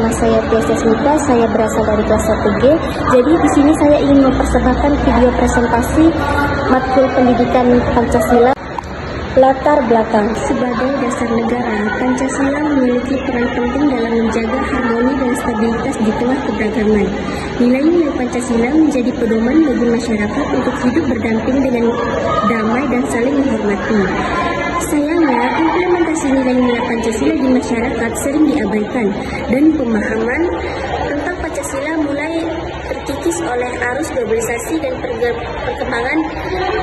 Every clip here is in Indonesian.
nama saya Tiasya Smita, saya berasal dari kelas 1G. Jadi di sini saya ingin mempersembahkan video presentasi matkul pendidikan Pancasila. Latar belakang. Sebagai dasar negara, Pancasila memiliki peran penting dalam menjaga harmoni dan stabilitas di tengah keberagaman. Nilai-nilai Pancasila menjadi pedoman bagi masyarakat untuk hidup berdamping dengan damai dan saling menghormati. Sayangnya, implementasi nilai-nilai Pancasila di masyarakat sering diabaikan dan pemahaman tentang Pancasila mulai terkikis oleh arus globalisasi dan perkembangan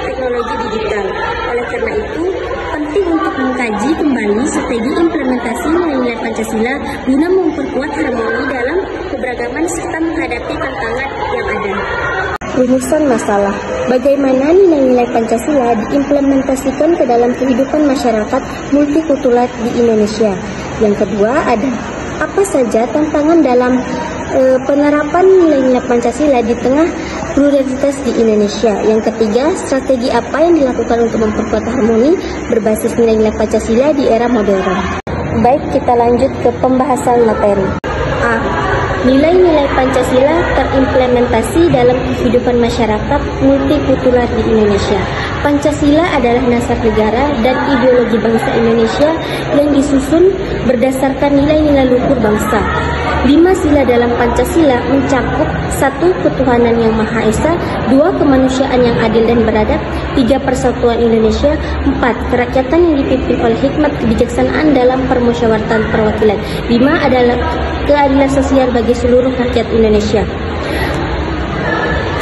teknologi digital. Oleh karena itu, penting untuk mengkaji kembali strategi implementasi nilai-nilai Pancasila guna memperkuat harmoni dalam keberagaman serta menghadapi tantangan yang ada. Rumusan masalah. Bagaimana nilai-nilai Pancasila diimplementasikan ke dalam kehidupan masyarakat multikultural di Indonesia? Yang kedua ada, apa saja tantangan dalam penerapan nilai-nilai Pancasila di tengah pluralitas di Indonesia? Yang ketiga, strategi apa yang dilakukan untuk memperkuat harmoni berbasis nilai-nilai Pancasila di era modern? Baik, kita lanjut ke pembahasan materi. A. Nilai-nilai Pancasila terimplementasi dalam kehidupan masyarakat multikultural di Indonesia. Pancasila adalah dasar negara dan ideologi bangsa Indonesia yang disusun berdasarkan nilai-nilai luhur bangsa. 5 sila dalam Pancasila mencakup 1. Ketuhanan yang Maha Esa, 2. Kemanusiaan yang adil dan beradab, 3. Persatuan Indonesia, 4. Kerakyatan yang dipimpin oleh hikmat kebijaksanaan dalam permusyawaratan perwakilan, 5. adalah keadilan sosial bagi seluruh rakyat Indonesia.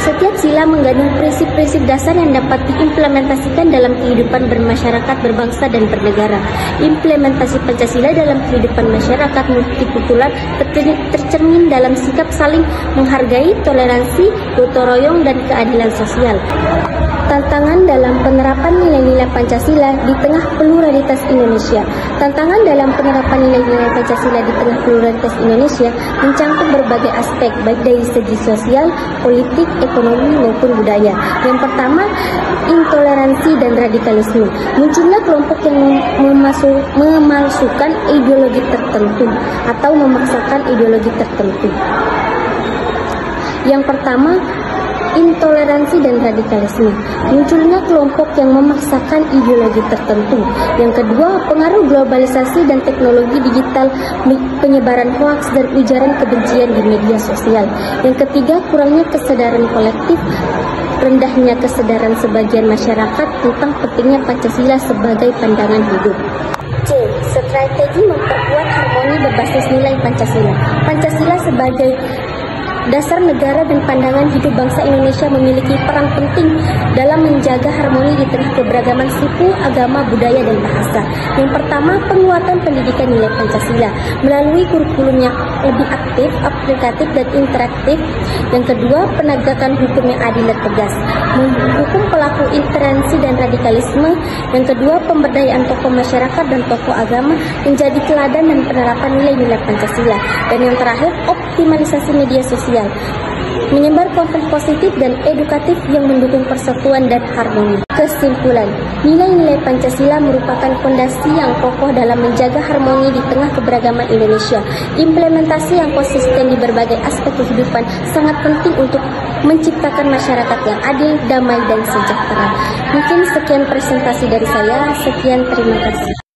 Setiap sila mengandung prinsip-prinsip dasar yang dapat diimplementasikan dalam kehidupan bermasyarakat, berbangsa, dan bernegara. Implementasi Pancasila dalam kehidupan masyarakat multikultural tercermin dalam sikap saling menghargai, toleransi, gotong royong, dan keadilan sosial. Tantangan dalam penerapan nilai-nilai Pancasila di tengah pluralitas Indonesia. Tantangan dalam penerapan nilai-nilai Pancasila di tengah pluralitas Indonesia mencakup berbagai aspek, baik dari segi sosial, politik, ekonomi, maupun budaya. Yang pertama, intoleransi dan radikalisme. Munculnya kelompok yang memalsukan ideologi tertentu atau memaksakan ideologi tertentu. Yang pertama, intoleransi dan radikalisme. Munculnya kelompok yang memaksakan ideologi tertentu. Yang kedua, pengaruh globalisasi dan teknologi digital, penyebaran hoaks dan ujaran kebencian di media sosial. Yang ketiga, kurangnya kesadaran kolektif, rendahnya kesadaran sebagian masyarakat tentang pentingnya Pancasila sebagai pandangan hidup. C. Strategi memperkuat harmoni berbasis nilai Pancasila. Pancasila sebagai dasar negara dan pandangan hidup bangsa Indonesia memiliki peran penting dalam menjaga harmoni di tengah keberagaman suku, agama, budaya, dan bahasa. Yang pertama, penguatan pendidikan nilai Pancasila melalui kurikulum yang lebih aktif, aplikatif, dan interaktif. Yang kedua, penegakan hukum yang adil dan tegas, menghukum pelaku intoleransi dan radikalisme. Yang kedua, pemberdayaan tokoh masyarakat dan tokoh agama menjadi teladan dan penerapan nilai-nilai Pancasila. Dan yang terakhir, optimalisasi media sosial, menyebar konten positif dan edukatif yang mendukung persatuan dan harmoni. Kesimpulan, nilai-nilai Pancasila merupakan fondasi yang kokoh dalam menjaga harmoni di tengah keberagaman Indonesia. Implementasi yang konsisten di berbagai aspek kehidupan sangat penting untuk menciptakan masyarakat yang adil, damai, dan sejahtera. Mungkin sekian presentasi dari saya. Sekian, terima kasih.